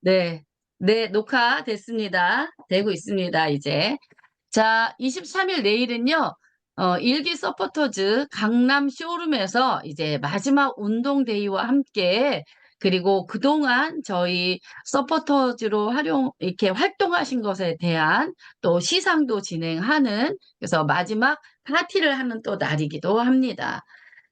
네. 네, 녹화됐습니다. 되고 있습니다, 이제. 자, 23일 내일은요, 일기 서포터즈 강남 쇼룸에서 이제 마지막 운동데이와 함께, 그리고 그동안 저희 서포터즈로 이렇게 활동하신 것에 대한 또 시상도 진행하는, 그래서 마지막 파티를 하는 또 날이기도 합니다.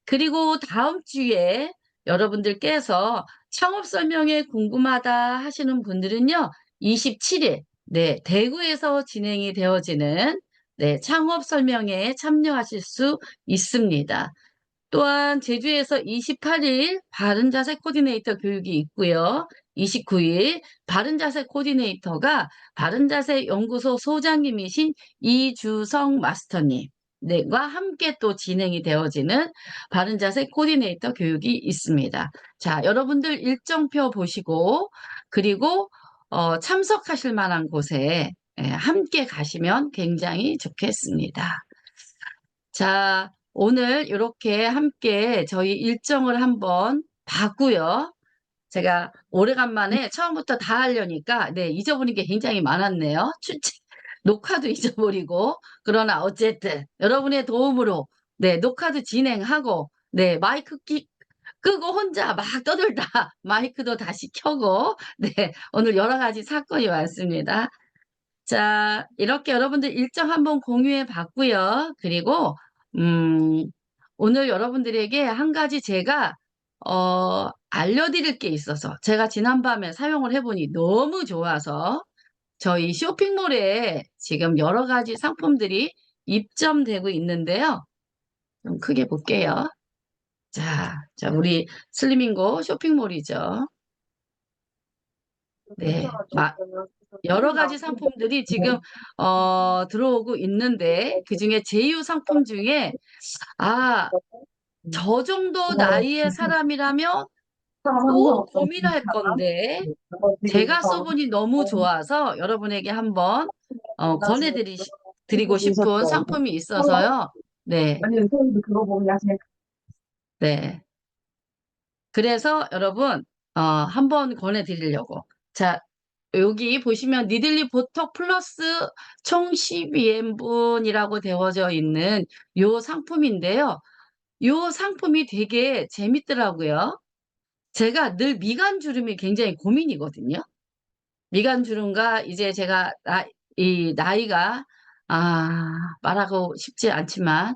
그리고 다음 주에 여러분들께서 창업 설명회 궁금하다 하시는 분들은요, 27일, 네, 대구에서 진행이 되어지는 네, 창업 설명회에 참여하실 수 있습니다. 또한 제주에서 28일 바른자세 코디네이터 교육이 있고요. 29일 바른자세 코디네이터가 바른자세 연구소 소장님이신 이주성 마스터님 과 함께 또 진행이 되어지는 바른자세 코디네이터 교육이 있습니다. 자, 여러분들 일정표 보시고 그리고 참석하실 만한 곳에 함께 가시면 굉장히 좋겠습니다. 자, 오늘 이렇게 함께 저희 일정을 한번 봤고요. 제가 오래간만에 처음부터 다 하려니까 네, 잊어버린 게 굉장히 많았네요. 녹화도 잊어버리고 그러나 어쨌든 여러분의 도움으로 네, 녹화도 진행하고 네, 끄고 혼자 막 떠들다 마이크도 다시 켜고 네, 오늘 여러 가지 사건이 많습니다. 자, 이렇게 여러분들 일정 한번 공유해 봤고요. 그리고 음, 오늘 여러분들에게 한 가지 제가 알려드릴 게 있어서 제가 지난밤에 사용을 해보니 너무 좋아서 저희 쇼핑몰에 지금 여러 가지 상품들이 입점되고 있는데요. 좀 크게 볼게요. 자, 우리 슬리밍고 쇼핑몰이죠. 네, 여러 가지 상품들이 지금 들어오고 있는데 그중에 제휴 상품 중에 아, 저 정도 나이의 사람이라면 꼭 고민할 건데 제가 써보니 너무 좋아서 여러분에게 한번 드리고 싶은 상품이 있어서요. 네, 아니, 선생님도 그거 보면 하시네. 네. 그래서 여러분 한번 권해드리려고. 자, 여기 보시면 니들리 보톡 플러스 총 12N분이라고 되어져 있는 요 상품인데요. 요 상품이 되게 재밌더라고요. 제가 늘 미간 주름이 굉장히 고민이거든요. 미간 주름과 이제 제가 이 나이가 말하고 싶지 않지만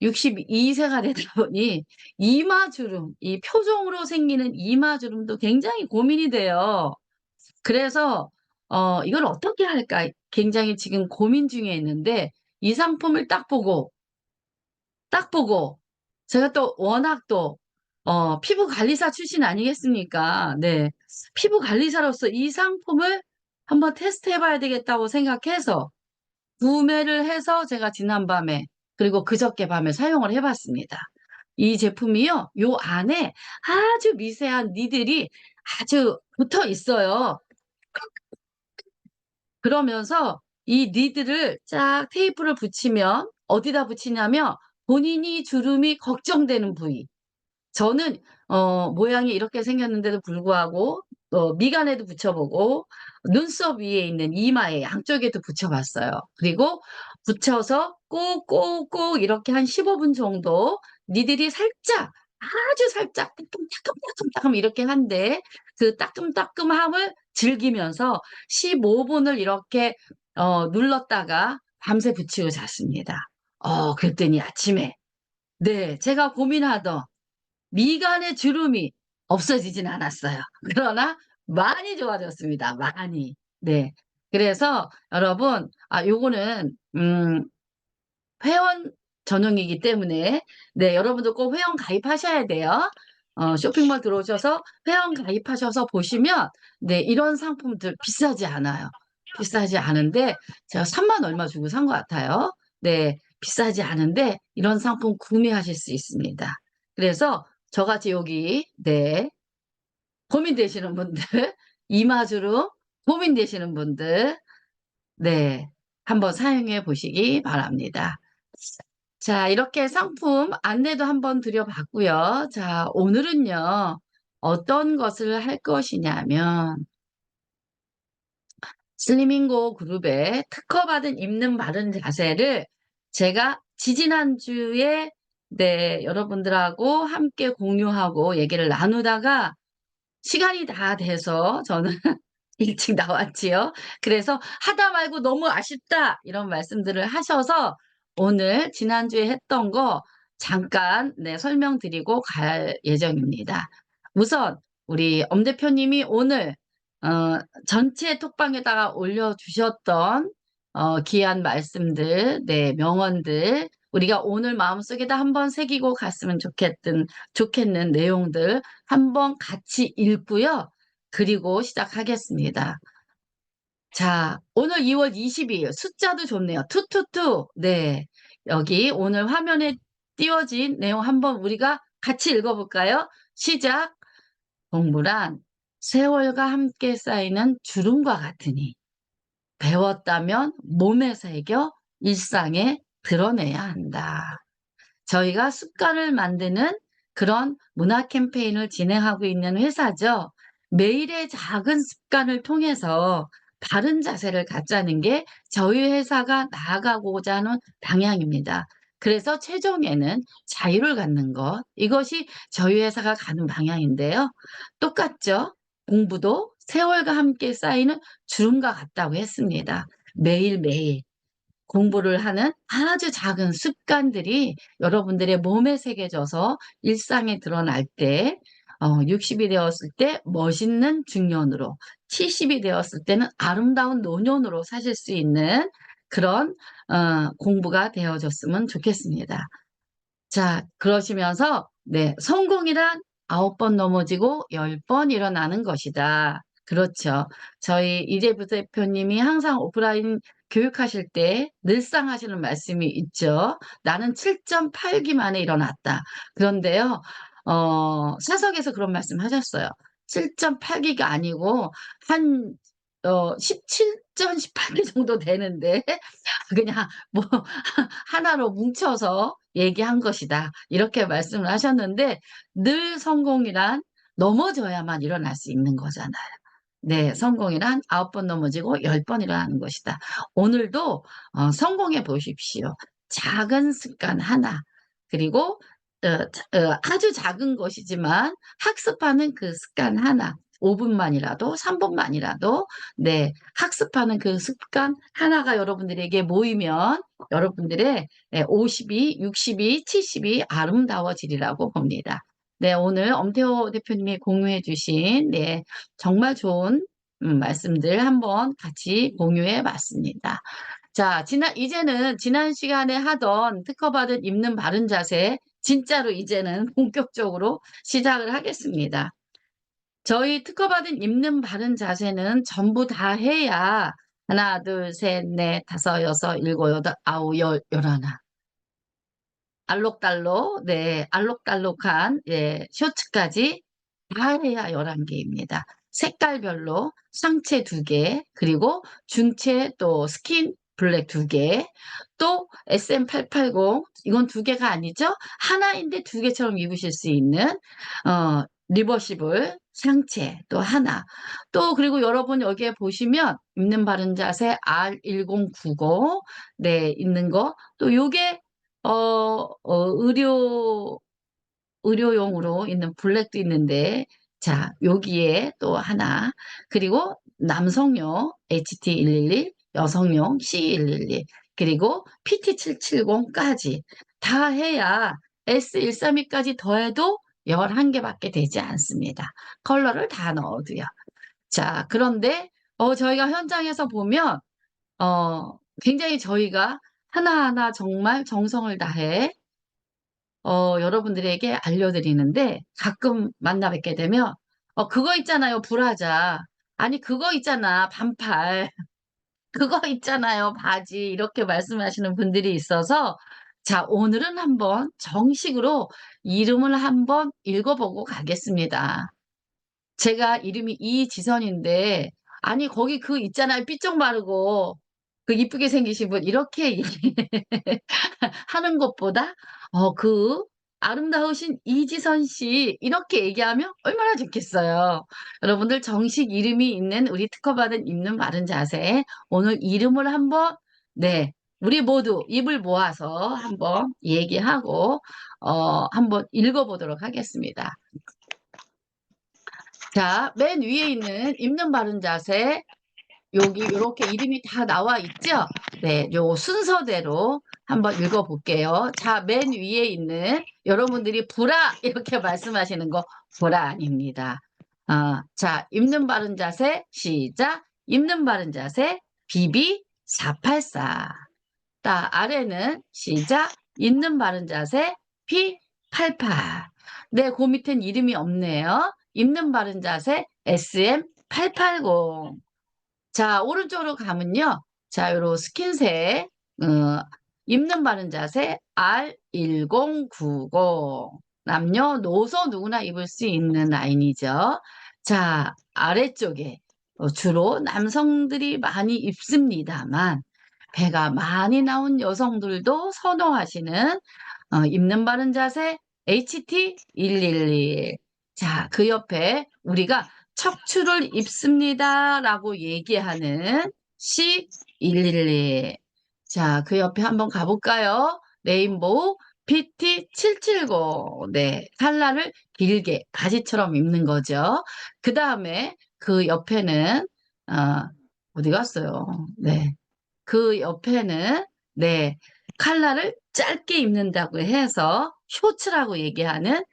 62세가 되다 보니 이마주름, 이 표정으로 생기는 이마주름도 굉장히 고민이 돼요. 그래서 이걸 어떻게 할까 굉장히 지금 고민 중에 있는데 이 상품을 딱 보고 제가 또 워낙 또 피부 관리사 출신 아니겠습니까? 네. 피부 관리사로서 이 상품을 한번 테스트 해봐야 되겠다고 생각해서 구매를 해서 제가 지난밤에 그리고 그저께 밤에 사용을 해봤습니다. 이 제품이요, 요 안에 아주 미세한 니들이 아주 붙어 있어요. 그러면서 이 니들을 쫙 테이프를 붙이면 어디다 붙이냐면 본인이 주름이 걱정되는 부위. 저는 모양이 이렇게 생겼는데도 불구하고 미간에도 붙여보고 눈썹 위에 있는 이마에 양쪽에도 붙여봤어요. 그리고 붙여서 꾹꾹꾹 이렇게 한 15분 정도 니들이 살짝 아주 살짝 따끔따끔따끔 이렇게 한데 그 따끔따끔함을 즐기면서 15분을 이렇게 눌렀다가 밤새 붙이고 잤습니다. 그랬더니 아침에 네, 제가 고민하던 미간의 주름이 없어지진 않았어요. 그러나 많이 좋아졌습니다. 많이. 네. 그래서 여러분, 요거는 회원 전용이기 때문에 네, 여러분도 꼭 회원 가입하셔야 돼요. 쇼핑몰 들어오셔서 회원 가입하셔서 보시면 네, 이런 상품들 비싸지 않아요. 비싸지 않은데 제가 3만 얼마 주고 산 것 같아요. 네, 비싸지 않은데 이런 상품 구매하실 수 있습니다. 그래서 저같이 여기 네, 고민되시는 분들 이마주름 고민되시는 분들 네, 한번 사용해 보시기 바랍니다. 자, 이렇게 상품 안내도 한번 드려봤고요. 자, 오늘은요, 어떤 것을 할 것이냐면, 슬리밍고 그룹의 특허받은 입는 바른 자세를 제가 지지난주에 네, 여러분들하고 함께 공유하고 얘기를 나누다가 시간이 다 돼서 저는 일찍 나왔지요. 그래서 하다 말고 너무 아쉽다 이런 말씀들을 하셔서 오늘 지난주에 했던 거 잠깐 네, 설명드리고 갈 예정입니다. 우선 우리 엄 대표님이 오늘 어, 전체 톡방에다가 올려주셨던 귀한 말씀들, 네, 명언들 우리가 오늘 마음속에다 한번 새기고 갔으면 좋겠는 내용들 한번 같이 읽고요. 그리고 시작하겠습니다. 자, 오늘 2월 22일 숫자도 좋네요. 투투투. 네. 여기 오늘 화면에 띄워진 내용 한번 우리가 같이 읽어볼까요? 시작. 공부란 세월과 함께 쌓이는 주름과 같으니 배웠다면 몸에 새겨 일상에 드러내야 한다. 저희가 습관을 만드는 그런 문화 캠페인을 진행하고 있는 회사죠. 매일의 작은 습관을 통해서 바른 자세를 갖자는 게 저희 회사가 나아가고자 하는 방향입니다. 그래서 최종에는 자유를 갖는 것, 이것이 저희 회사가 가는 방향인데요. 똑같죠? 공부도 세월과 함께 쌓이는 주름과 같다고 했습니다. 매일매일. 공부를 하는 아주 작은 습관들이 여러분들의 몸에 새겨져서 일상에 드러날 때 60이 되었을 때 멋있는 중년으로 70이 되었을 때는 아름다운 노년으로 사실 수 있는 그런 공부가 되어졌으면 좋겠습니다. 자, 그러시면서 네, 성공이란 9번 넘어지고 10번 일어나는 것이다. 그렇죠. 저희 이재부 대표님이 항상 오프라인 교육하실 때 늘상 하시는 말씀이 있죠. 나는 7.8기 만에 일어났다. 그런데요, 사석에서 그런 말씀 하셨어요. 7.8기가 아니고 한 17.18기 정도 되는데 그냥 뭐 하나로 뭉쳐서 얘기한 것이다. 이렇게 말씀을 하셨는데 늘 성공이란 넘어져야만 일어날 수 있는 거잖아요. 네, 성공이란 9번 넘어지고 10번 일어나는 것이다. 오늘도 성공해 보십시오. 작은 습관 하나, 그리고 아주 작은 것이지만 학습하는 그 습관 하나, 5분만이라도 3분만이라도 네, 학습하는 그 습관 하나가 여러분들에게 모이면 여러분들의 50이, 60이, 70이 아름다워지리라고 봅니다. 네, 오늘 엄태호 대표님이 공유해 주신 네, 정말 좋은 말씀들 한번 같이 공유해 봤습니다. 자, 이제는 지난 시간에 하던 특허받은 입는 바른 자세, 진짜로 이제는 본격적으로 시작을 하겠습니다. 저희 특허받은 입는 바른 자세는 전부 다 해야 하나, 둘, 셋, 넷, 다섯, 여섯, 일곱, 여덟, 아홉, 열, 열하나. 알록달록, 네, 알록달록한, 예, 쇼츠까지 다 해야 11개입니다. 색깔별로 상체 2개, 그리고 중체 또 스킨 블랙 2개, 또 SM880, 이건 2개가 아니죠? 하나인데 2개처럼 입으실 수 있는, 리버시블 상체 또 하나. 또 그리고 여러분 여기에 보시면 입는 바른 자세 R1090, 네, 있는 거. 또 요게 의료용으로 있는 블랙도 있는데, 자, 여기에 또 하나. 그리고 남성용 HT111, 여성용 C111, 그리고 PT770까지 다 해야 S132까지 더해도 11개밖에 되지 않습니다. 컬러를 다 넣어도요. 자, 그런데 저희가 현장에서 보면 굉장히 저희가 하나하나 정말 정성을 다해 여러분들에게 알려드리는데 가끔 만나 뵙게 되면 그거 있잖아요, 브라자. 아니, 그거 있잖아, 반팔. 그거 있잖아요, 바지. 이렇게 말씀하시는 분들이 있어서 자, 오늘은 한번 정식으로 이름을 한번 읽어보고 가겠습니다. 제가 이름이 이지선인데 아니, 거기 그 있잖아요, 삐쩍 마르고 그 이쁘게 생기신 분 이렇게 하는 것보다 그 아름다우신 이지선 씨 이렇게 얘기하면 얼마나 좋겠어요. 여러분들 정식 이름이 있는 우리 특허받은 입는 바른 자세 오늘 이름을 한번 네 우리 모두 입을 모아서 한번 얘기하고 한번 읽어보도록 하겠습니다. 자, 맨 위에 있는 입는 바른 자세 여기 이렇게 이름이 다 나와 있죠? 네, 요 순서대로 한번 읽어볼게요. 자, 맨 위에 있는 여러분들이 불아 이렇게 말씀하시는 거 불아 아닙니다. 자, 입는 바른 자세 시작. 입는 바른 자세 BB 484. 딱 아래는 시작. 있는 바른 자세 P88. 네, 그 밑엔 이름이 없네요. 입는 바른 자세 SM880. 자, 오른쪽으로 가면요. 자, 요런 스킨색, 입는 바른 자세 R1090. 남녀노소 누구나 입을 수 있는 라인이죠. 자, 아래쪽에 주로 남성들이 많이 입습니다만, 배가 많이 나온 여성들도 선호하시는 입는 바른 자세 HT111. 자, 그 옆에 우리가 척추를 입습니다라고 얘기하는 C112. 자, 그 옆에 한번 가볼까요? 레인보우 PT770. 네, 칼라를 길게 바지처럼 입는 거죠. 그 다음에 그 옆에는 어디 갔어요? 네, 그 옆에는 네, 칼라를 짧게 입는다고 해서 쇼츠라고 얘기하는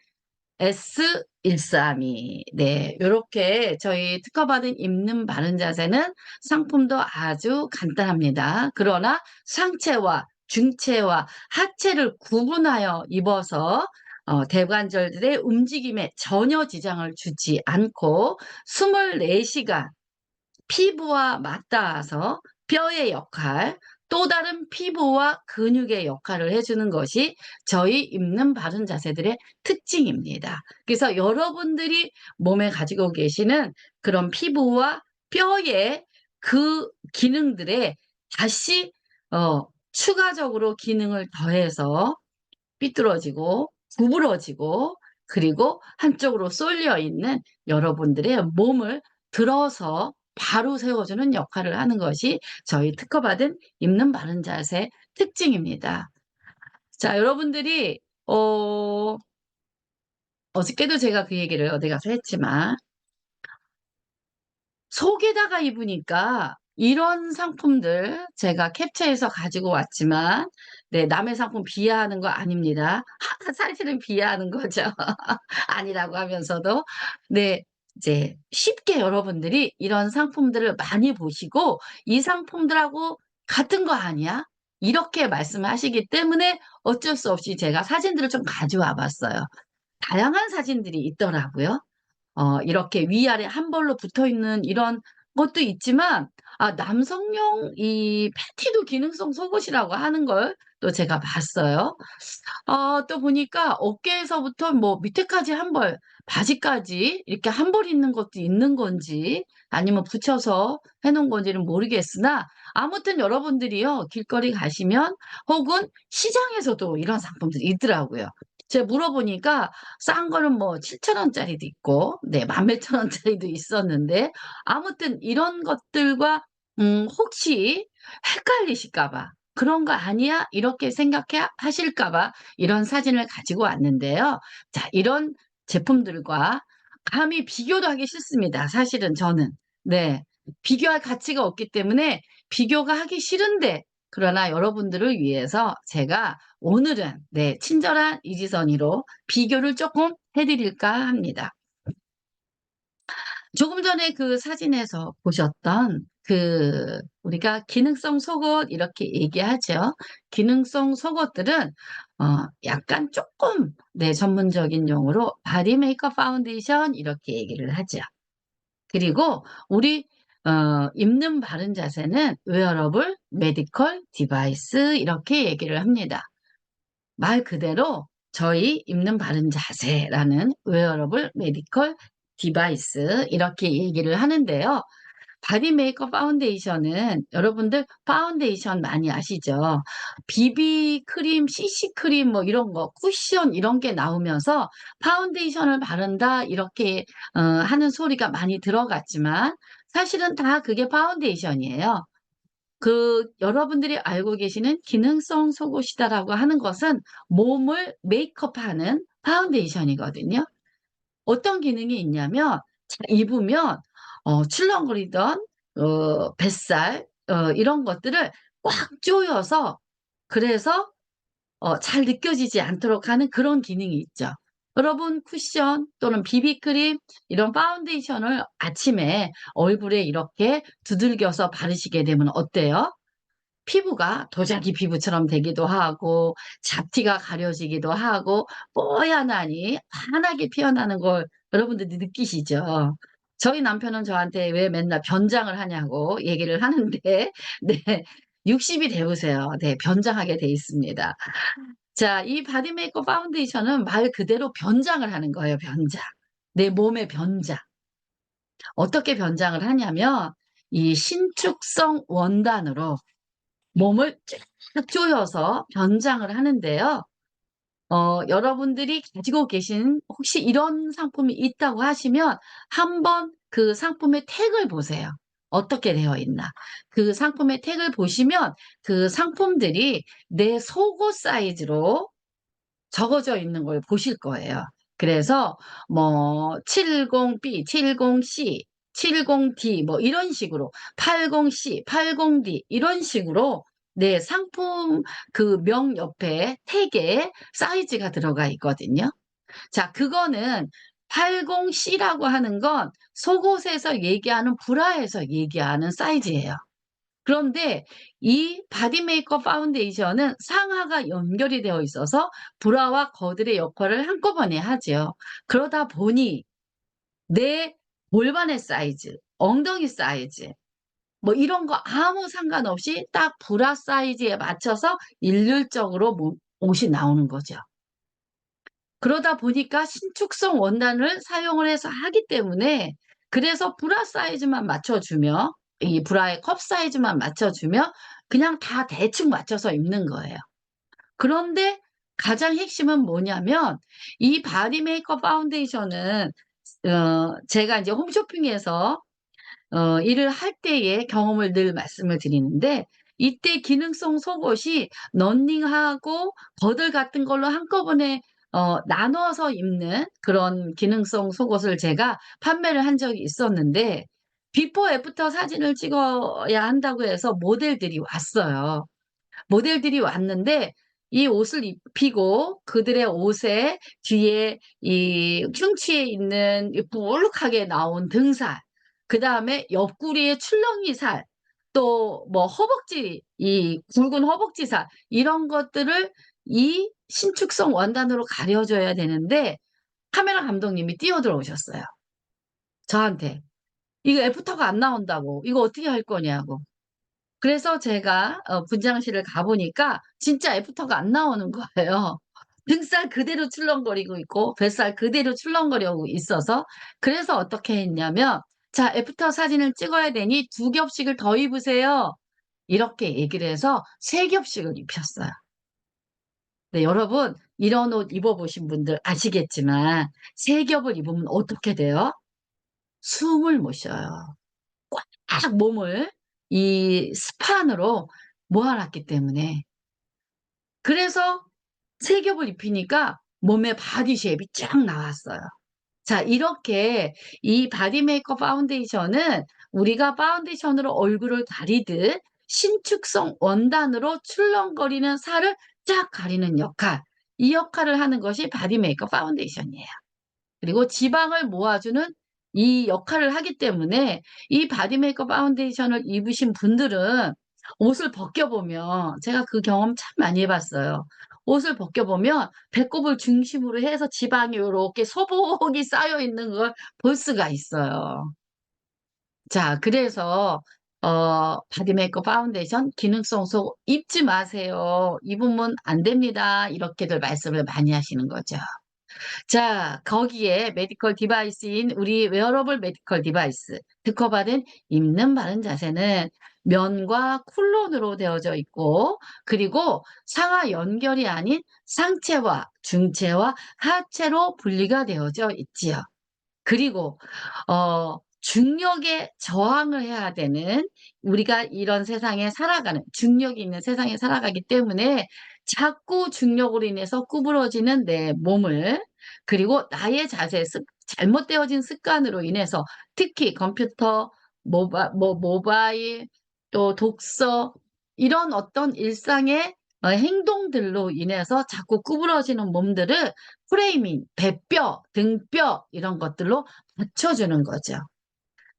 S132. 네, 요렇게 저희 특허받은 입는 바른 자세는 상품도 아주 간단합니다. 그러나 상체와 중체와 하체를 구분하여 입어서 대관절들의 움직임에 전혀 지장을 주지 않고 24시간 피부와 맞닿아서 뼈의 역할, 또 다른 피부와 근육의 역할을 해주는 것이 저희 입는 바른 자세들의 특징입니다. 그래서 여러분들이 몸에 가지고 계시는 그런 피부와 뼈의 그 기능들에 다시 추가적으로 기능을 더해서 삐뚤어지고 구부러지고 그리고 한쪽으로 쏠려 있는 여러분들의 몸을 들어서 바로 세워주는 역할을 하는 것이 저희 특허받은 입는 바른 자세 특징입니다. 자, 여러분들이 어저께도 제가 그 얘기를 어디 가서 했지만 속에다가 입으니까 이런 상품들 제가 캡처해서 가지고 왔지만 네, 남의 상품 비하하는 거 아닙니다. 사실은 비하하는 거죠. 아니라고 하면서도 네, 이제 쉽게 여러분들이 이런 상품들을 많이 보시고 이 상품들하고 같은 거 아니야? 이렇게 말씀하시기 때문에 어쩔 수 없이 제가 사진들을 좀 가져와 봤어요. 다양한 사진들이 있더라고요. 이렇게 위아래 한 벌로 붙어 있는 이런 것도 있지만, 남성용 이 팬티도 기능성 속옷이라고 하는 걸 또 제가 봤어요. 또 보니까 어깨에서부터 뭐 밑에까지 한 벌, 바지까지 이렇게 한 벌 있는 것도 있는 건지 아니면 붙여서 해 놓은 건지는 모르겠으나 아무튼 여러분들이요, 길거리 가시면 혹은 시장에서도 이런 상품들이 있더라고요. 제가 물어보니까 싼 거는 뭐 7,000원짜리도 있고 네, 11,000원짜리도 있었는데 아무튼 이런 것들과 혹시 헷갈리실까 봐 '그런 거 아니야?' 이렇게 생각해 하실까 봐 이런 사진을 가지고 왔는데요. 자, 이런 제품들과 감히 비교도 하기 싫습니다, 사실은 저는. 네. 비교할 가치가 없기 때문에 비교가 하기 싫은데 그러나 여러분들을 위해서 제가 오늘은 네, 친절한 이지선이로 비교를 조금 해 드릴까 합니다. 조금 전에 그 사진에서 보셨던 그 우리가 기능성 속옷 이렇게 얘기하죠. 기능성 속옷들은 약간 조금 네, 전문적인 용어로 바디 메이크업 파운데이션 이렇게 얘기를 하죠. 그리고 우리 입는 바른 자세는 웨어러블 메디컬 디바이스 이렇게 얘기를 합니다. 말 그대로 저희 입는 바른 자세라는 웨어러블 메디컬 디바이스 이렇게 얘기를 하는데요. 바디 메이크업 파운데이션은 여러분들 파운데이션 많이 아시죠? 비비 크림, CC 크림 뭐 이런 거, 쿠션 이런 게 나오면서 파운데이션을 바른다 이렇게 하는 소리가 많이 들어갔지만 사실은 다 그게 파운데이션이에요. 여러분들이 알고 계시는 기능성 속옷이다라고 하는 것은 몸을 메이크업하는 파운데이션이거든요. 어떤 기능이 있냐면 입으면 출렁거리던 뱃살 이런 것들을 꽉 조여서 그래서 잘 느껴지지 않도록 하는 그런 기능이 있죠. 여러분 쿠션 또는 비비크림 이런 파운데이션을 아침에 얼굴에 이렇게 두들겨서 바르시게 되면 어때요? 피부가 도자기 피부처럼 되기도 하고 잡티가 가려지기도 하고 뽀얀하니 환하게 피어나는 걸 여러분들도 느끼시죠? 저희 남편은 저한테 왜 맨날 변장을 하냐고 얘기를 하는데 네. 60이 되우세요. 네. 변장하게 돼 있습니다. 자, 이 바디 메이크업 파운데이션은 말 그대로 변장을 하는 거예요, 변장. 내 몸의 변장. 어떻게 변장을 하냐면 이 신축성 원단으로 몸을 쫙 조여서 변장을 하는데요. 여러분들이 가지고 계신 혹시 이런 상품이 있다고 하시면 한번 그 상품의 택을 보세요. 어떻게 되어 있나. 그 상품의 택을 보시면 그 상품들이 내 속옷 사이즈로 적어져 있는 걸 보실 거예요. 그래서 뭐 70B, 70C, 70D 뭐 이런 식으로 80C, 80D 이런 식으로 네, 상품 그 명 옆에 택에 사이즈가 들어가 있거든요. 자, 그거는 80C라고 하는 건 속옷에서 얘기하는 브라에서 얘기하는 사이즈예요. 그런데 이 바디 메이크업 파운데이션은 상하가 연결이 되어 있어서 브라와 거들의 역할을 한꺼번에 하죠. 그러다 보니 내 골반의 사이즈, 엉덩이 사이즈 뭐 이런 거 아무 상관없이 딱 브라 사이즈에 맞춰서 일률적으로 옷이 나오는 거죠. 그러다 보니까 신축성 원단을 사용을 해서 하기 때문에 그래서 브라 사이즈만 맞춰주며 이 브라의 컵 사이즈만 맞춰주며 그냥 다 대충 맞춰서 입는 거예요. 그런데 가장 핵심은 뭐냐면 이 바디 메이크업 파운데이션은 제가 이제 홈쇼핑에서 일을 할 때의 경험을 늘 말씀을 드리는데 이때 기능성 속옷이 러닝하고 버들 같은 걸로 한꺼번에 나눠서 입는 그런 기능성 속옷을 제가 판매를 한 적이 있었는데 비포 애프터 사진을 찍어야 한다고 해서 모델들이 왔어요. 모델들이 왔는데 이 옷을 입히고 그들의 옷에 뒤에 이 흉추에 있는 이 볼록하게 나온 등살, 그다음에 옆구리에 출렁이 살, 또 뭐 허벅지 이 굵은 허벅지 살 이런 것들을 이 신축성 원단으로 가려 줘야 되는데 카메라 감독님이 뛰어들어오셨어요. 저한테. "이거 애프터가 안 나온다고. 이거 어떻게 할 거냐."고. 그래서 제가 분장실을 가 보니까 진짜 애프터가 안 나오는 거예요. 등살 그대로 출렁거리고 있고 뱃살 그대로 출렁거리고 있어서 그래서 어떻게 했냐면 "자, 애프터 사진을 찍어야 되니 2겹씩을 더 입으세요." 이렇게 얘기를 해서 3겹씩을 입혔어요. 네, 여러분 이런 옷 입어 보신 분들 아시겠지만 3겹을 입으면 어떻게 돼요? 숨을 못 쉬어요. 꽉 몸을 이 스판으로 모아 놨기 때문에. 그래서 3겹을 입히니까 몸의 바디 쉐입이 쫙 나왔어요. 자, 이렇게 이 바디 메이크업 파운데이션은 우리가 파운데이션으로 얼굴을 가리듯 신축성 원단으로 출렁거리는 살을 쫙 가리는 역할, 이 역할을 하는 것이 바디 메이크업 파운데이션이에요. 그리고 지방을 모아주는 이 역할을 하기 때문에 이 바디 메이크업 파운데이션을 입으신 분들은 옷을 벗겨보면 제가 그 경험 참 많이 해봤어요. 옷을 벗겨보면 배꼽을 중심으로 해서 지방이 요렇게 소복이 쌓여 있는 걸 볼 수가 있어요. 자, 그래서 바디 메이크업 파운데이션 기능성 속 입지 마세요. 입으면 안 됩니다. 이렇게들 말씀을 많이 하시는 거죠. 자, 거기에 메디컬 디바이스인 우리 웨어러블 메디컬 디바이스, 특허받은 입는 바른 자세는 면과 쿨론으로 되어져 있고, 그리고 상하 연결이 아닌 상체와 중체와 하체로 분리가 되어져 있지요. 그리고 중력에 저항을 해야 되는, 우리가 이런 세상에 살아가는, 중력이 있는 세상에 살아가기 때문에 자꾸 중력으로 인해서 구부러지는 내 몸을, 그리고 나의 잘못되어진 습관으로 인해서, 특히 컴퓨터, 모바일, 또 독서, 이런 어떤 일상의 행동들로 인해서 자꾸 구부러지는 몸들을 프레이밍, 배뼈, 등뼈 이런 것들로 받쳐주는 거죠.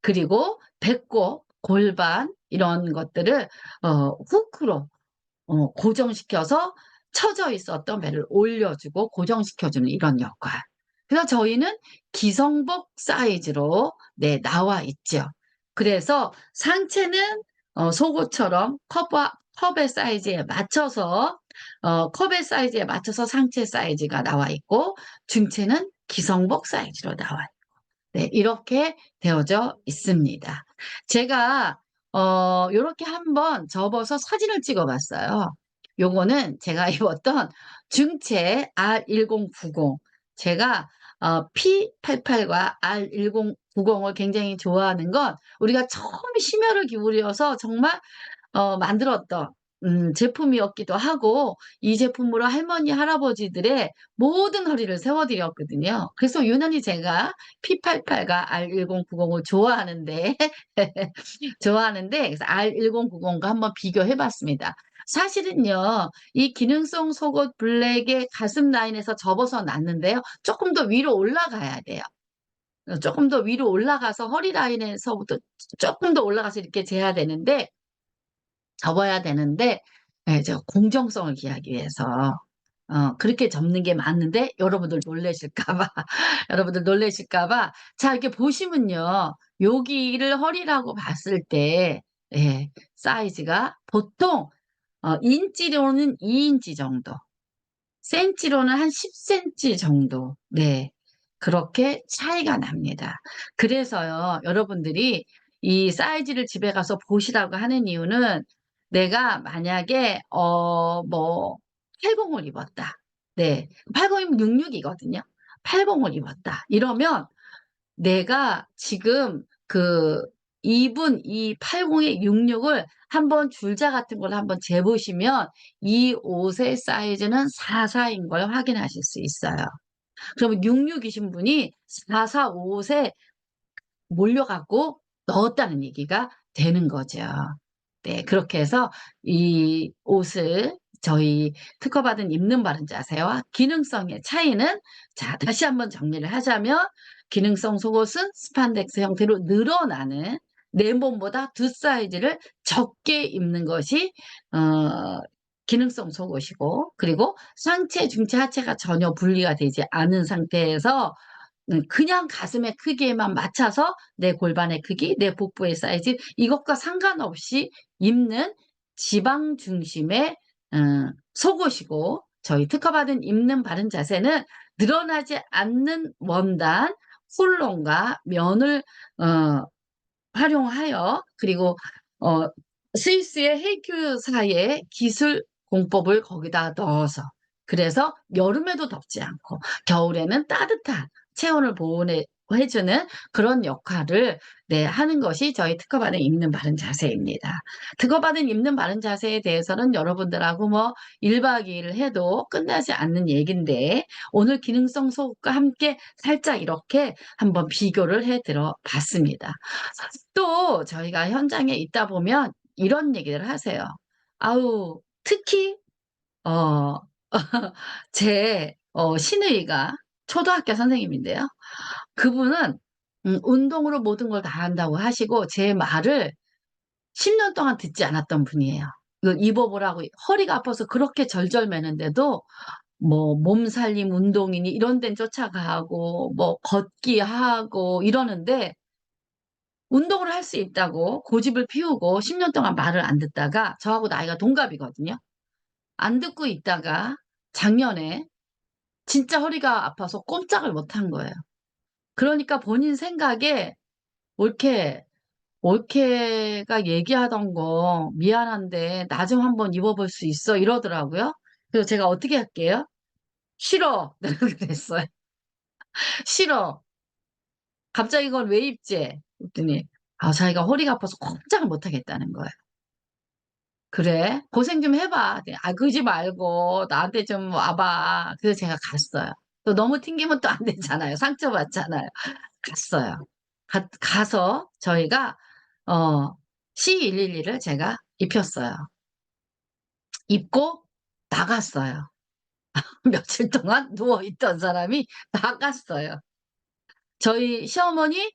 그리고 배꼽, 골반 이런 것들을 후크로 고정시켜서 처져 있었던 배를 올려주고 고정시켜주는 이런 역할. 그래서 저희는 기성복 사이즈로 네, 나와 있죠. 그래서 상체는 속옷처럼 컵의 사이즈에 맞춰서 컵의 사이즈에 맞춰서 상체 사이즈가 나와 있고, 중체는 기성복 사이즈로 나와 있고, 네, 이렇게 되어져 있습니다. 제가 요렇게 한번 접어서 사진을 찍어 봤어요. 요거는 제가 입었던 중체 R1090. 제가 P88과 R1090을 굉장히 좋아하는 건, 우리가 처음 심혈을 기울여서 정말 만들었던 제품이었기도 하고, 이 제품으로 할머니, 할아버지들의 모든 허리를 세워드렸거든요. 그래서 유난히 제가 P88과 R1090을 좋아하는데, 그래서 R1090과 한번 비교해 봤습니다. 사실은요, 이 기능성 속옷 블랙의 가슴 라인에서 접어서 놨는데요, 조금 더 위로 올라가야 돼요. 조금 더 위로 올라가서 허리 라인에서부터 조금 더 올라가서 이렇게 재야 되는데, 접어야 되는데, 예, 제가 공정성을 기하기 위해서 그렇게 접는 게 맞는데, 여러분들 놀라실까 봐 여러분들 놀라실까 봐, 자, 이렇게 보시면요, 여기를 허리라고 봤을 때, 예, 사이즈가 보통 인치로는 2인치 정도, 센치로는 한 10cm 정도, 네, 그렇게 차이가 납니다. 그래서요, 여러분들이 이 사이즈를 집에 가서 보시라고 하는 이유는, 내가 만약에 80을 입었다. 네, 80이면 66이거든요. 80을 입었다. 이러면 내가 지금 그 입은 이 80의 66을 한번 줄자 같은 걸 한번 재보시면, 이 옷의 사이즈는 44인 걸 확인하실 수 있어요. 그러면 66이신 분이 44 옷에 몰려갖고 넣었다는 얘기가 되는 거죠. 네, 그렇게 해서 이 옷을 저희 특허받은 입는 바른 자세와 기능성의 차이는, 자, 다시 한번 정리를 하자면, 기능성 속옷은 스판덱스 형태로 늘어나는, 내 몸보다 두 사이즈를 적게 입는 것이 기능성 속옷이고, 그리고 상체, 중체, 하체가 전혀 분리가 되지 않은 상태에서 그냥 가슴의 크기에만 맞춰서 내 골반의 크기, 내 복부의 사이즈, 이것과 상관없이 입는 지방 중심의 속옷이고, 저희 특허받은 입는 바른 자세는 늘어나지 않는 원단, 폴론과 면을 활용하여, 그리고 어, 스위스의 헤이큐사의 기술 공법을 거기다 넣어서, 그래서 여름에도 덥지 않고 겨울에는 따뜻한 체온을 보호해주는 그런 역할을 네, 하는 것이 저희 특허받은 입는 바른 자세입니다. 특허받은 입는 바른 자세에 대해서는 여러분들하고 뭐 1박 2일을 해도 끝나지 않는 얘기인데, 오늘 기능성 속옷과 함께 살짝 이렇게 한번 비교를 해드려 봤습니다. 또 저희가 현장에 있다 보면 이런 얘기를 하세요. 아우, 특히 어, 제 시누이가 초등학교 선생님인데요. 그분은 운동으로 모든 걸 다 한다고 하시고, 제 말을 10년 동안 듣지 않았던 분이에요. 이거 입어보라고, 허리가 아파서 그렇게 절절매는데도 뭐 몸살림 운동이니 이런 데는 쫓아가고 뭐 걷기 하고 이러는데, 운동을 할 수 있다고 고집을 피우고 10년 동안 말을 안 듣다가, 저하고 나이가 동갑이거든요. 안 듣고 있다가 작년에 진짜 허리가 아파서 꼼짝을 못 한 거예요. 그러니까 본인 생각에 올케가 얘기하던 거 "미안한데 나 좀 한번 입어 볼 수 있어?" 이러더라고요. 그래서 제가 "어떻게 할게요?" "싫어." 내가 그랬어요. "싫어. 갑자기 이걸 왜 입재?" 그랬더니 자기가 허리가 아파서 꼼짝을 못 하겠다는 거예요. "그래? 고생 좀 해 봐." 그랬더니 그러지 말고 나한테 좀 와 봐." 그래서 제가 갔어요. 또 너무 튕기면 또 안 되잖아요. 상처받잖아요. 갔어요. 가서 저희가 어 C112를 제가 입혔어요. 입고 나갔어요. 며칠 동안 누워 있던 사람이 나갔어요. 저희 시어머니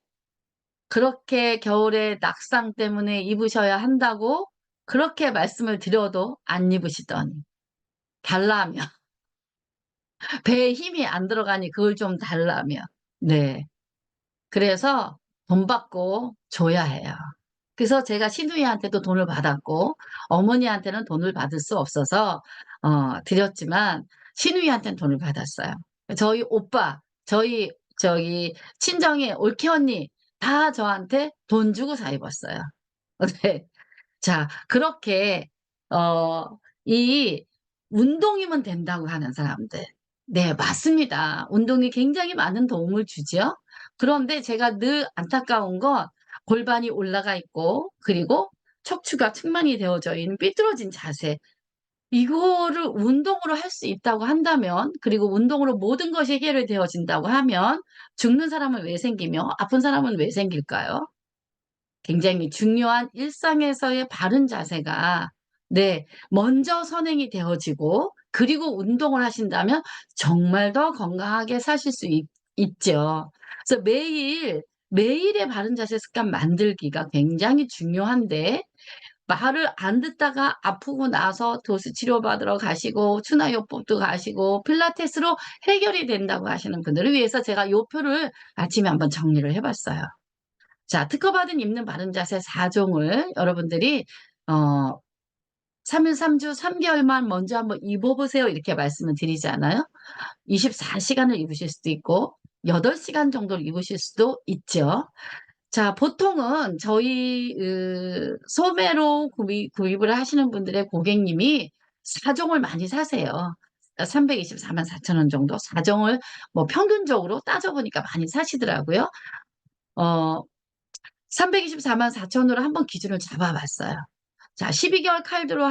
그렇게 겨울에 낙상 때문에 입으셔야 한다고 그렇게 말씀을 드려도 안 입으시더니 달라며 배에 힘이 안 들어가니 그걸 좀 달라며. 네. 그래서 돈 받고 줘야 해요. 그래서 제가 시누이한테도 돈을 받았고 어머니한테는 돈을 받을 수 없어서 드렸지만 시누이한테는 돈을 받았어요. 저희 오빠, 저희 저기 친정의 올케 언니 다 저한테 돈 주고 사 입었어요. 네. 자, 그렇게 어 이 운동이면 된다고 하는 사람들. 네, 맞습니다. 운동이 굉장히 많은 도움을 주죠. 그런데 제가 늘 안타까운 건 골반이 올라가 있고 그리고 척추가 측만이 되어져 있는 삐뚤어진 자세. 이거를 운동으로 할 수 있다고 한다면 그리고 운동으로 모든 것이 해결되어진다고 하면 죽는 사람은 왜 생기며 아픈 사람은 왜 생길까요? 굉장히 중요한 일상에서의 바른 자세가 먼저 선행이 되어지고 그리고 운동을 하신다면 정말 더 건강하게 사실 수 있죠. 그래서 매일의 바른 자세 습관 만들기가 굉장히 중요한데 말을 안 듣다가 아프고 나서 도수 치료받으러 가시고 추나요법도 가시고 필라테스로 해결이 된다고 하시는 분들을 위해서 제가 요 표를 아침에 한번 정리를 해 봤어요. 자, 특허받은 입는 바른 자세 4 종을 여러분들이 어 3일 3주 3 개월만 먼저 한번 입어 보세요 이렇게 말씀을 드리잖아요. 24 시간을 입으실 수도 있고 8 시간 정도를 입으실 수도 있죠. 자, 보통은 저희 소매로 구입을 하시는 분들의 고객님이 4 종을 많이 사세요. 324만 4천 원 정도 4 종을 뭐 평균적으로 따져 보니까 많이 사시더라고요. 어 324만 4천 으로 한번 기준을 잡아 봤어요. 자, 12개월 칼드로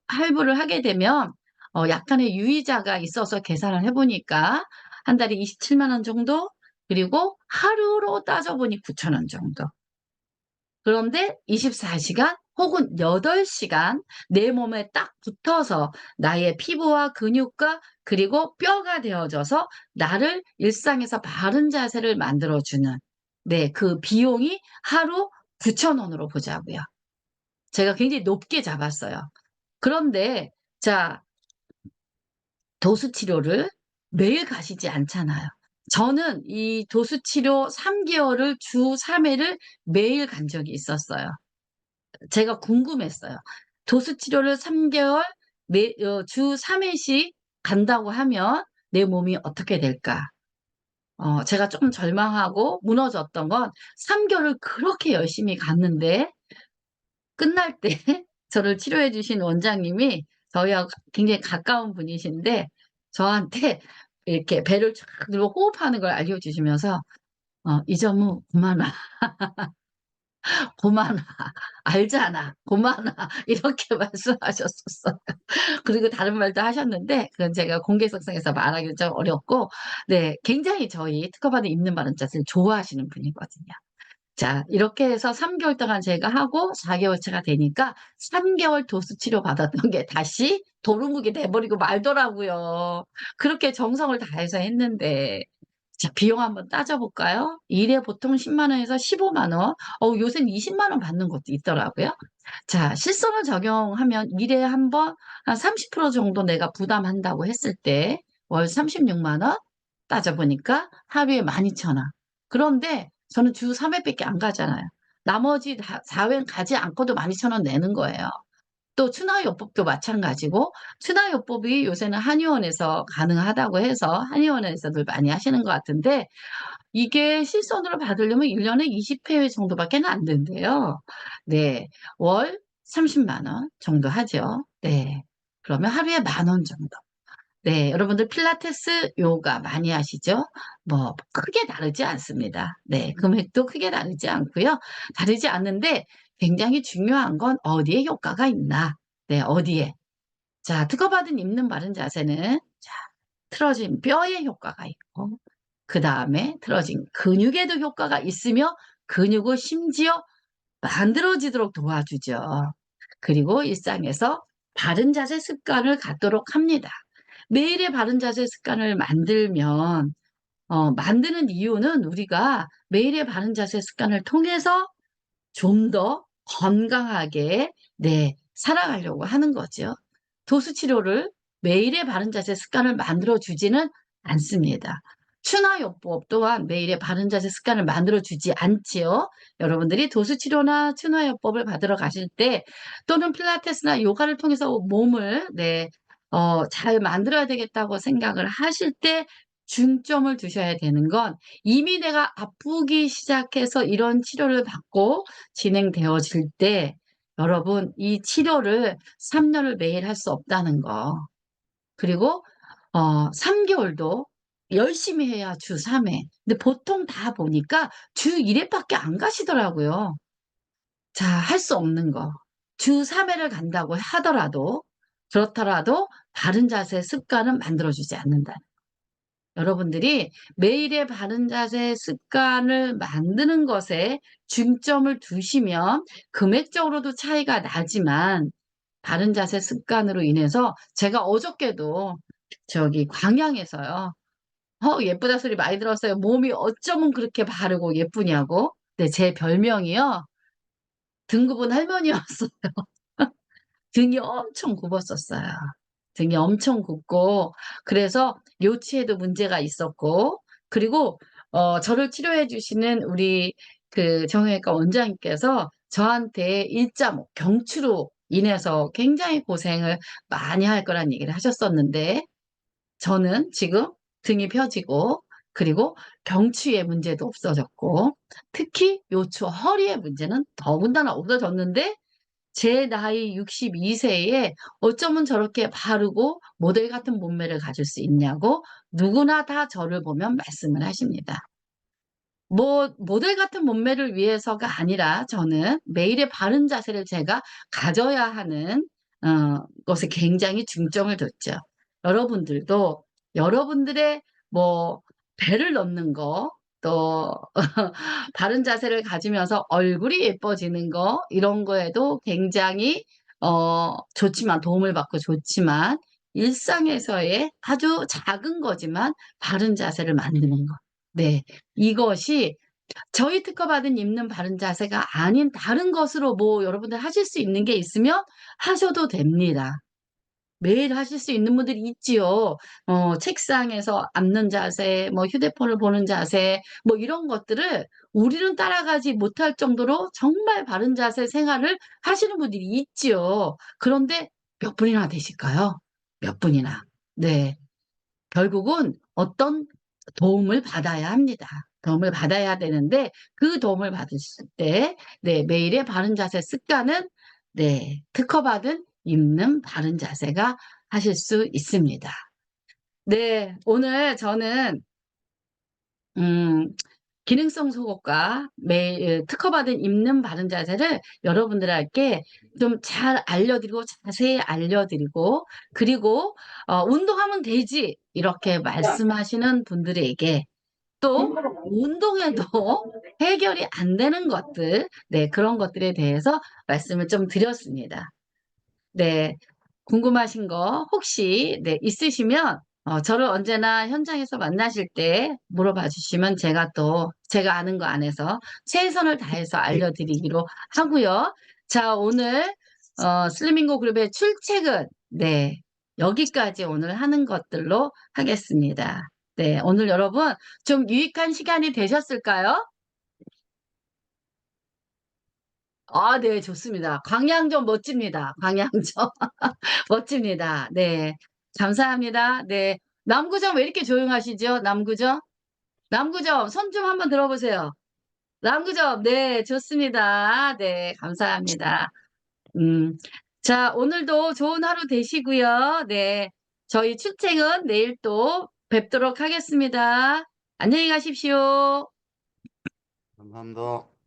할부를 하게 되면 약간의 유의자가 있어서 계산을 해 보니까 한 달에 27만 원 정도, 그리고 하루로 따져 보니 9천 원 정도. 그런데 24 시간 혹은 8 시간 내 몸에 딱 붙어서 나의 피부와 근육과 그리고 뼈가 되어져서 나를 일상에서 바른 자세를 만들어 주는 그 비용이 하루 9천 원으로 보자고요. 제가 굉장히 높게 잡았어요. 그런데 자, 도수 치료를 매일 가시지 않잖아요. 저는 이 도수 치료 3 개월을 주 3 회를 매일 간 적이 있었어요. 제가 궁금했어요. 도수 치료를 3 개월 주 3 회씩 간다고 하면 내 몸이 어떻게 될까? 제가 좀 절망하고 무너졌던 건 3 개월을 그렇게 열심히 갔는데 끝날 때 저를 치료해 주신 원장님이 저희하고 굉장히 가까운 분이신데 저한테 이렇게 배를 쫙 누르고 호흡하는 걸 알려주시면서 "이정우 그만아. 고만아. 알잖아. 고만아." 이렇게 말씀하셨었어요. 그리고 다른 말도 하셨는데 그건 제가 공개석상에서 말하기는 좀 어렵고 굉장히 저희 특허받은 입는 바른 자세를 좋아하시는 분이거든요. 자, 이렇게 해서 3 개월 동안 제가 하고 4 개월차가 되니까 3 개월 도수 치료 받았던 게 다시 도루묵이 돼 버리고 말더라고요. 그렇게 정성을 다해서 했는데. 자, 비용 한번 따져 볼까요? 일에 보통 10만 원에서 15만 원. 요새는 20만 원 받는 것도 있더라고요. 자, 실손을 적용하면 일에 한 번 한 30% 정도 내가 부담한다고 했을 때 월 36만 원 따져 보니까 하루에 12,000 원. 그런데 저는 주 3 회밖에 안 가잖아요. 나머지 다 4 회는 가지 않고도 12,000원 내는 거예요. 또 추나요법도 마찬가지고, 추나요법이 요새는 한의원에서 가능하다고 해서 한의원에서들 많이 하시는 것 같은데, 이게 실손으로 받으려면 1년에 20회 정도밖에 안 된대요. 네. 월 30만 원 정도 하죠. 네. 그러면 하루에 10,000원 정도. 네. 여러분들 필라테스, 요가 많이 하시죠? 뭐, 크게 다르지 않습니다. 네. 금액도 크게 다르지 않고요. 다르지 않는데 굉장히 중요한 건 어디에 효과가 있나? 네. 어디에? 자, 특허받은 입는 바른 자세는, 자, 틀어진 뼈에 효과가 있고, 그 다음에 틀어진 근육에도 효과가 있으며 근육을 심지어 만들어지도록 도와주죠. 그리고 일상에서 바른 자세 습관을 갖도록 합니다. 매일의 바른 자세 습관을 만드는 이유는 우리가 매일의 바른 자세 습관을 통해서 좀 더 건강하게, 네, 살아가려고 하는 거죠. 도수 치료를 매일의 바른 자세 습관을 만들어 주지는 않습니다. 추나요법 또한 매일의 바른 자세 습관을 만들어 주지 않지요. 여러분들이 도수 치료나 추나요법을 받으러 가실 때, 또는 필라테스나 요가를 통해서 몸을, 네, 잘 만들어야 되겠다고 생각을 하실 때 중점을 두셔야 되는 건, 이미 내가 아프기 시작해서 이런 치료를 받고 진행되어질 때, 여러분, 이 치료를 3년을 매일 할 수 없다는 거. 그리고 3개월도 열심히 해야 주 3회. 근데 보통 다 보니까 주 1회밖에 안 가시더라고요. 자, 할 수 없는 거. 주 3회를 간다고 하더라도, 그렇더라도 바른 자세 습관은 만들어주지 않는다. 여러분들이 매일의 바른 자세 습관을 만드는 것에 중점을 두시면 금액적으로도 차이가 나지만, 바른 자세 습관으로 인해서 제가 어저께도 저기 광양에서요. 예쁘다 소리 많이 들었어요. 몸이 어쩌면 그렇게 바르고 예쁘냐고. 네, 제 별명이요. 등급은 할머니였어요. 등이 엄청 굽었었어요. 등이 엄청 굽고, 그래서 요치에도 문제가 있었고, 그리고 저를 치료해 주시는 우리 그 정형외과 원장님께서 저한테 일자목 경추로 인해서 굉장히 고생을 많이 할 거란 얘기를 하셨었는데, 저는 지금 등이 펴지고, 그리고 경추의 문제도 없어졌고, 특히 요추 허리의 문제는 더군다나 없어졌는데, 제 나이 62세에 어쩌면 저렇게 바르고 모델 같은 몸매를 가질 수 있냐고 누구나 다 저를 보면 말씀을 하십니다. 뭐 모델 같은 몸매를 위해서가 아니라 저는 매일의 바른 자세를 제가 가져야 하는 것에 굉장히 중점을 뒀죠. 여러분들도 여러분들의 뭐 배를 넣는 거, 또 바른 자세를 가지면서 얼굴이 예뻐지는 거, 이런 거에도 굉장히 좋지만, 도움을 받고 좋지만, 일상에서의 아주 작은 거지만 바른 자세를 만드는 거. 네. 이것이 저희 특허받은 입는 바른 자세가 아닌 다른 것으로 뭐 여러분들 하실 수 있는 게 있으면 하셔도 됩니다. 매일 하실 수 있는 분들이 있지요. 책상에서 앉는 자세, 뭐 휴대폰을 보는 자세, 뭐 이런 것들을 우리는 따라가지 못할 정도로 정말 바른 자세 생활을 하시는 분들이 있지요. 그런데 몇 분이나 되실까요? 몇 분이나. 네. 결국은 어떤 도움을 받아야 합니다. 도움을 받아야 되는데, 그 도움을 받으실 때, 네, 매일의 바른 자세 습관은, 네, 특허받은 입는 바른 자세가 하실 수 있습니다. 네, 오늘 저는 음, 기능성 속옷과 매일 특허받은 입는 바른 자세를 여러분들에게 좀 잘 알려드리고 자세히 알려드리고, 그리고 운동하면 되지 이렇게 말씀하시는 분들에게, 또 운동해도 해결이 안 되는 것들, 네, 그런 것들에 대해서 말씀을 좀 드렸습니다. 네, 궁금하신 거 혹시 네, 있으시면 저를 언제나 현장에서 만나실 때 물어봐 주시면 제가 또 제가 아는 거 안에서 최선을 다해서 알려드리기로 하고요. 자, 오늘 슬리밍고 그룹의 출첵은, 네, 여기까지 오늘 하는 것들로 하겠습니다. 네, 오늘 여러분 좀 유익한 시간이 되셨을까요? 아, 네, 좋습니다. 광양점 멋집니다. 광양점 멋집니다. 네, 감사합니다. 네, 남구점 왜 이렇게 조용하시죠? 남구점? 남구점 손 좀 한번 들어보세요. 남구점, 네, 좋습니다. 네, 감사합니다. 음, 자, 오늘도 좋은 하루 되시고요. 네, 저희 출첵은 내일 또 뵙도록 하겠습니다. 안녕히 가십시오. 감사합니다.